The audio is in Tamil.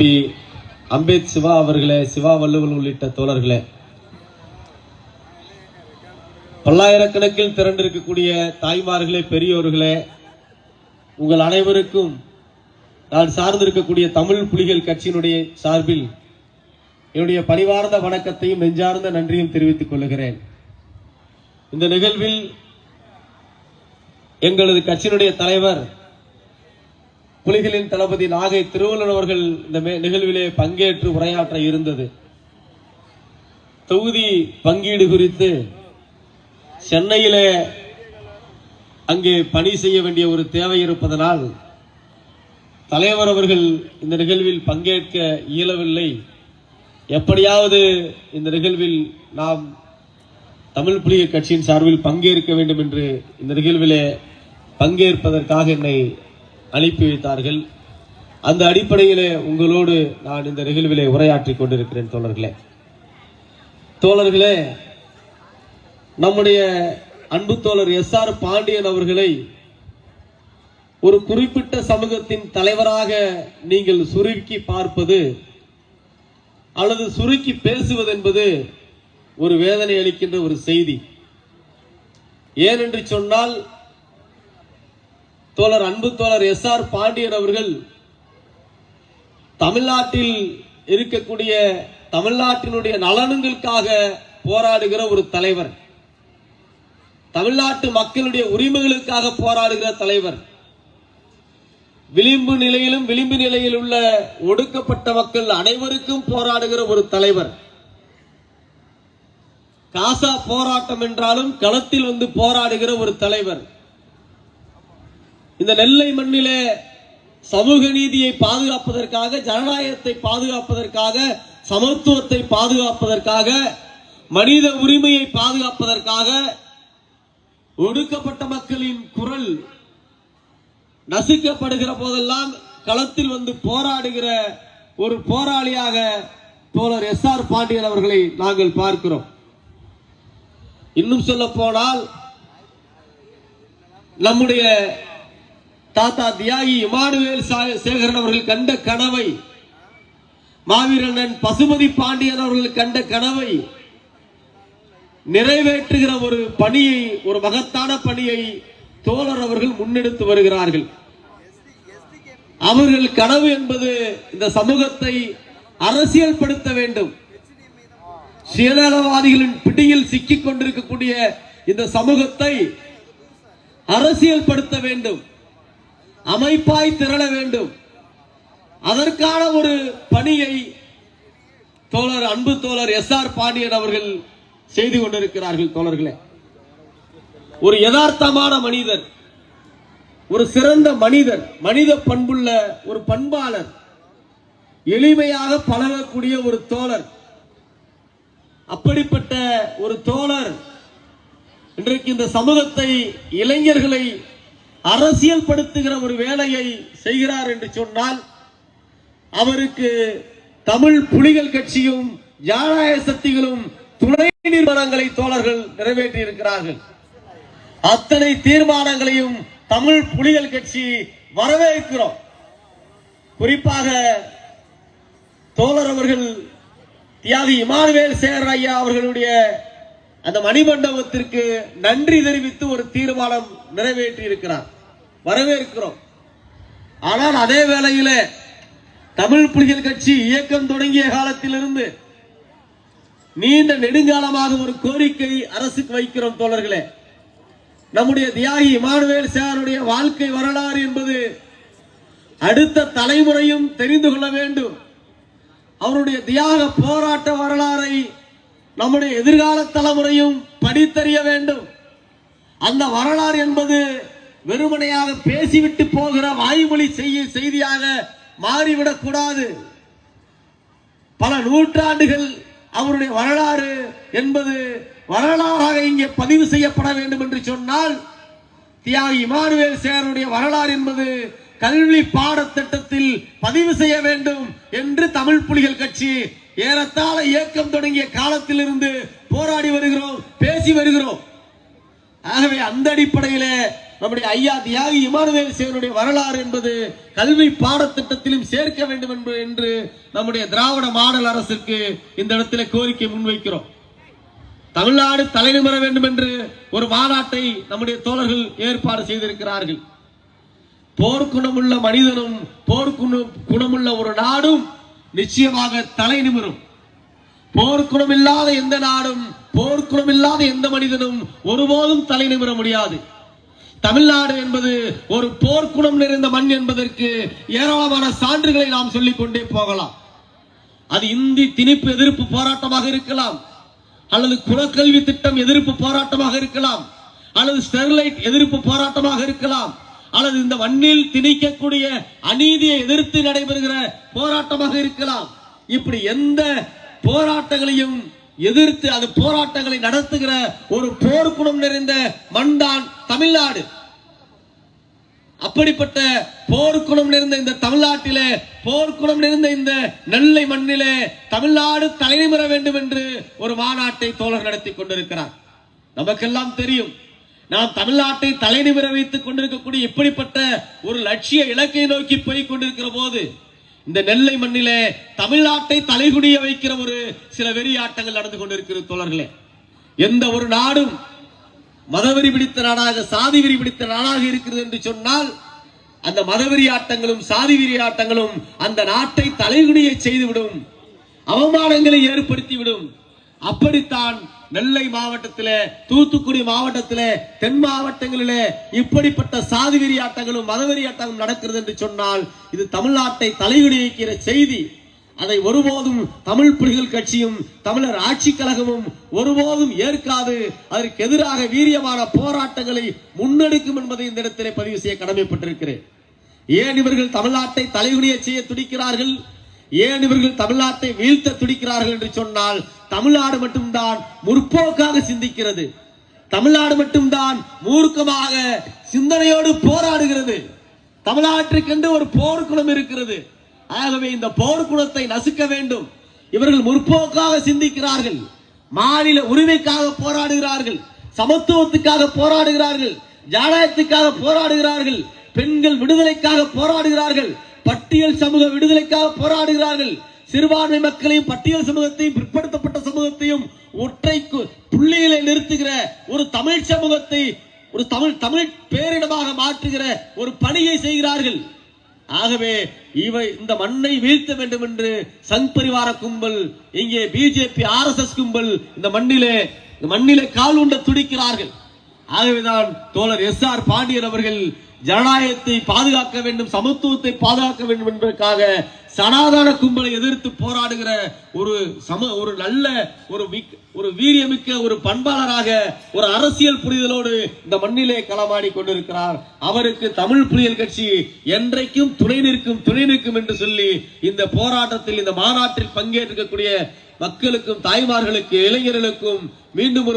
தம்பி அம்பேத் சிவா அவர்களே, சிவா வள்ளுவன் உள்ளிட்ட தோழர்களே, பல்லாயிரக்கணக்கில் திரண்டிருக்கக்கூடிய தாய்மார்களே, பெரியோர்களே, உங்கள் அனைவருக்கும் நான் சார்ந்திருக்கக்கூடிய தமிழ் புலிகள் கட்சியினுடைய சார்பில் என்னுடைய பணிவார்ந்த வணக்கத்தையும் நெஞ்சார்ந்த நன்றியும் தெரிவித்துக் கொள்கிறேன். இந்த நிகழ்வில் எங்களது கட்சியினுடைய தலைவர் புலிகளின் தளபதி நாகை திருவள்ளுவர் அவர்கள் இந்த நிகழ்விலே பங்கேற்று உரையாற்ற இருந்தது. தொகுதி பங்கீடு குறித்து சென்னையிலே அங்கே பணி செய்ய வேண்டிய ஒரு தேவை இருப்பதனால் தலைவர் அவர்கள் இந்த நிகழ்வில் பங்கேற்க இயலவில்லை. எப்படியாவது இந்த நிகழ்வில் நாம் தமிழ் புலிகள் கட்சியின் சார்பில் பங்கேற்க வேண்டும் என்று இந்த நிகழ்விலே பங்கேற்பதற்காக என்னை அனுப்பி வைத்தார்கள். அந்த அடிப்படையிலே உங்களோடு நான் இந்த நிகழ்விலே உரையாற்றிக் கொண்டிருக்கிறேன். தோழர்களே, நம்முடைய அன்பு தோழர் SR பாண்டியன் அவர்களை ஒரு குறிப்பிட்ட சமூகத்தின் தலைவராக நீங்கள் சுருக்கி பார்ப்பது அல்லது சுருக்கி பேசுவது என்பது ஒரு வேதனை அளிக்கின்ற ஒரு செய்தி. ஏனென்று சொன்னால், அன்பு தோழர் SR பாண்டியன் அவர்கள் தமிழ்நாட்டில் இருக்கக்கூடிய தமிழ்நாட்டினுடைய நலன்களுக்காக போராடுகிற ஒரு தலைவர், தமிழ்நாட்டு மக்களுடைய உரிமைகளுக்காக போராடுகிற தலைவர், விளிம்பு நிலையிலும் விளிம்பு நிலையில் உள்ள ஒடுக்கப்பட்ட மக்கள் அனைவருக்கும் போராடுகிற ஒரு தலைவர். காசா போராட்டம் என்றாலும் களத்தில் வந்து போராடுகிற ஒரு தலைவர். இந்த நெல்லை மண்ணிலே சமூக நீதியை பாதுகாப்பதற்காக, ஜனநாயகத்தை பாதுகாப்பதற்காக, சமத்துவத்தை பாதுகாப்பதற்காக, மனித உரிமையை பாதுகாப்பதற்காக, ஒடுக்கப்பட்ட மக்களின் குரல் நசுக்கப்படுகிற போதெல்லாம் களத்தில் வந்து போராடுகிற ஒரு போராளியாக தோழர் SR பாண்டியன் அவர்களை நாங்கள் பார்க்கிறோம். இன்னும் சொல்ல போனால், நம்முடைய தாத்தா தியாகி இமானுவேல் சேகரன் அவர்கள் கண்ட கனவை, மாவீரன் பசுபதி பாண்டியன் அவர்கள் கண்ட கனவை நிறைவேற்றுகிற ஒரு பணியை, ஒரு மகத்தான பணியை தோழர் அவர்கள் முன்னெடுத்து வருகிறார்கள். அவர்கள் கனவு என்பது இந்த சமூகத்தை அரசியல் படுத்த வேண்டும். சுயநலவாதிகளின் பிடியில் சிக்கிக் கொண்டிருக்கக்கூடிய இந்த சமூகத்தை அரசியல் படுத்த வேண்டும், அமைப்பாய் திரள வேண்டும். அதற்கான ஒரு பணியை அன்பு தோழர் SR பாண்டியன் அவர்கள் செய்து கொண்டிருக்கிறார்கள். தோழர்களே, ஒரு யதார்த்தமான மனிதர், ஒரு சிறந்த மனிதர், மனித பண்புள்ள ஒரு பண்பாளர், எளிமையாக பழகக்கூடிய ஒரு தோழர். அப்படிப்பட்ட ஒரு தோழர் இன்றைக்கு இந்த சமூகத்தை, இளைஞர்களை அரசியல் படுத்துகிற ஒரு வேலையை செய்கிறார் என்று சொன்னால், அவருக்கு தமிழ் புலிகள் கட்சியும் ஜனநாயக சக்திகளும் துணை நிறுவனங்களை தோழர்கள் நிறைவேற்றி இருக்கிறார்கள். அத்தனை தீர்மானங்களையும் தமிழ் புலிகள் கட்சி வரவேற்கிறோம். குறிப்பாக தோழர் அவர்கள் தியாகி இமானுவேல் சேகர் ஐயா அவர்களுடைய அந்த மணிமண்டபத்திற்கு நன்றி தெரிவித்து ஒரு தீர்மானம் நிறைவேற்றி இருக்கிறார், வரவேற்கிறோம். ஆனால் அதே வேளையில் தமிழ் புலிகள் கட்சி இயக்கம் தொடங்கிய காலத்திலிருந்து நீண்ட நெடுங்காலமாக ஒரு கோரிக்கை அரசுக்கு வைக்கிறோம். தோழர்களே, நம்முடைய தியாகி இமானுவேல் சேகருடைய வாழ்க்கை வரலாறு என்பது அடுத்த தலைமுறையும் தெரிந்து கொள்ள வேண்டும். அவருடைய தியாக போராட்ட வரலாறை நம்முடைய எதிர்கால தலைமுறையும் படித்தறிய வேண்டும். அந்த வரலாறு என்பது வெறுமனையாக பேசிவிட்டு போகிற வாய்மொழி செய்தியாக மாறிவிடக் கூடாது. பல நூற்றாண்டுகள் அவருடைய வரலாறு என்பது வரலாறாக இங்கே பதிவு செய்யப்பட வேண்டும் என்று சொன்னால், தியாகி இமானுவேல் சேகருடைய வரலாறு என்பது கல்வி பாடத்திட்டத்தில் பதிவு செய்ய வேண்டும் என்று தமிழ் புலிகள் கட்சி ஏறத்தாழ இயக்கம் தொடங்கிய காலத்திலிருந்து போராடி வருகிறோம், பேசி வருகிறோம். ஆகவே அந்த அடிப்படையிலே நம்முடைய ஐயா தியாகி இமானுவேல் சேகருடைய வரலாறு என்பது கல்வி பாடத்திட்டத்திலும் சேர்க்க வேண்டும் என்று நம்முடைய திராவிட மாடல் அரசுக்கு இந்த இடத்துல கோரிக்கை முன்வைக்கிறோம். தமிழ்நாடு தலைநிமிர வேண்டும் என்று ஒரு மாநாட்டை நம்முடைய தோழர்கள் ஏற்பாடு செய்திருக்கிறார்கள். போர்க்குணமுள்ள மனிதனும் போர்க்குணமுள்ள ஒரு நாடும் நிச்சயமாக தலை நிமிரும். போர்க்குணம் இல்லாத எந்த நாடும் போர்க்குணம் இல்லாத எந்த மனிதனும் ஒருபோதும் தலை நிமிர முடியாது. தமிழ்நாடு என்பது ஒரு போர்க்குணம் நிறைந்த மண் என்பதற்கு ஏராளமான சான்றுகளை நாம் சொல்லிக் கொண்டே போகலாம். அது இந்தி திணிப்பு எதிர்ப்பு போராட்டமாக இருக்கலாம், அல்லது குலக்கல்வி திட்டம் எதிர்ப்பு போராட்டமாக இருக்கலாம், அல்லது ஸ்டெர்லைட் எதிர்ப்பு போராட்டமாக இருக்கலாம், அல்லது இந்த மண்ணில் திணிக்கக்கூடிய அநீதியை எதிர்த்து நடைபெறுகிற போராட்டமாக இருக்கலாம். இப்படி எந்த போராட்டங்களையும் எதிர்த்து அது போராட்டங்களை நடத்துகிற ஒரு போர்க்குணம் நிறைந்த மண்தான் தமிழ்நாடு. அப்படிப்பட்ட போர்க்குணம் நிறைந்த இந்த தமிழ்நாட்டிலே, போர்க்குணம் நிறைந்த இந்த நெல்லை மண்ணிலே தமிழ்நாடு தலைநிமிர வேண்டும் என்று ஒரு மாநாட்டை தோழர் நடத்தி கொண்டிருக்கிறார். நமக்கெல்லாம் தெரியும், நாம் தமிழ்நாட்டை தலைநிமிர வைத்துக் கொண்டிருக்கக்கூடிய இப்படிப்பட்ட ஒரு லட்சிய இலக்கை நோக்கி போய் கொண்டிருக்கிற போது இந்த நெல்லை மண்ணிலே தமிழ்நாட்டை தலைகுடிய வைக்கிற ஒரு சில வெறியாட்டங்கள் நடந்து கொண்டிருக்கிறது தோழர்களே. எந்த ஒரு நாடும் மதவெறி பிடித்த நாடாக, சாதி வெறி பிடித்த நாடாக இருக்கிறது என்று சொன்னால் அந்த மதவெறி ஆட்டங்களும் சாதி வெறி ஆட்டங்களும் அந்த நாட்டை தலைகுடிய செய்துவிடும், அவமானங்களை ஏற்படுத்திவிடும். அப்படித்தான் நெல்லை மாவட்டத்திலே, தூத்துக்குடி மாவட்டத்திலே, தென் மாவட்டங்களிலே இப்படிப்பட்ட சாதி வெறி ஆட்டங்களும் மதவெறி ஆட்டங்களும் நடக்கிறது என்று சொன்னால் இது தமிழ்நாட்டை தலைகுடிக்கிற செய்தி. அதை ஒருபோதும் தமிழ் புலிகள் கட்சியும் தமிழர் ஆட்சி கழகமும் ஒருபோதும் ஏற்காது. அதற்கு எதிராக வீரியமான போராட்டங்களை முன்னெடுக்கும் என்பதை இந்த இடத்திலே பதிவு செய்ய கடமைப்பட்டிருக்கிறேன். ஏன் இவர்கள் தமிழ்நாட்டை தலைகுடிய செய்ய துடிக்கிறார்கள், ஏன் இவர்கள் தமிழ்நாட்டை வீழ்த்த துடிக்கிறார்கள் என்று சொன்னால் தமிழ்நாடு மட்டும்தான் முற்போக்காக சிந்திக்கிறது, தமிழ்நாடு மட்டும்தான் மூர்க்கமாக சிந்தனையோடு போராடுகிறது. தமிழ்நாட்டிற்கென்று ஒரு போர்க்குணம் இருக்கிறது. ஆகவே இந்த போர்க்குணத்தை நசுக்க வேண்டும். இவர்கள் முற்போக்காக சிந்திக்கிறார்கள், மாநில உரிமைக்காக போராடுகிறார்கள், சமத்துவத்துக்காக போராடுகிறார்கள், ஜனநாயகத்துக்காக போராடுகிறார்கள், பெண்கள் விடுதலைக்காக போராடுகிறார்கள், பட்டியல் சமூக விடுதலைக்காக போராடுகிறார்கள், சிறுபான்மை மக்களையும் பட்டியல் சமூகத்தையும் பிற்படுத்தப்பட்ட சமூகத்தையும் ஒற்றை புள்ளிகளை நிறுத்துகிற ஒரு தமிழ் சமூகத்தை ஒரு தமிழ் பேரிடமாக மாற்றுகிற ஒரு பணியை செய்கிறார்கள். ஆகவே இந்த மண்ணை வீழ்த்த வேண்டும் என்று சங் பரிவார கும்பல், இங்கே பிஜேபி RSS கும்பல் இந்த மண்ணிலே கால் உண்ட துடிக்கிறார்கள். ஆகவேதான் தோழர் SR பாண்டியன் அவர்கள் ஜனநாயகத்தை பாதுகாக்க வேண்டும், சமத்துவத்தை பாதுகாக்க வேண்டும் என்பதற்காக சனாதன கும்பலை எதிர்த்து போராடுகிற ஒரு நல்ல ஒரு வீரியமிக்க ஒரு பண்பாளராக ஒரு அரசியல் புரிதலோடு இந்த மண்ணிலே களமாடி கொண்டிருக்கிறார். அவருக்கு தமிழ் புலிகள் கட்சி என்றைக்கும் துணை நிற்கும் என்று சொல்லி இந்த போராட்டத்தில், இந்த மாநாட்டில் பங்கேற்கக்கூடிய மக்களுக்கும், தாய்மார்களுக்கு, இளைஞர்களுக்கும் மீண்டும்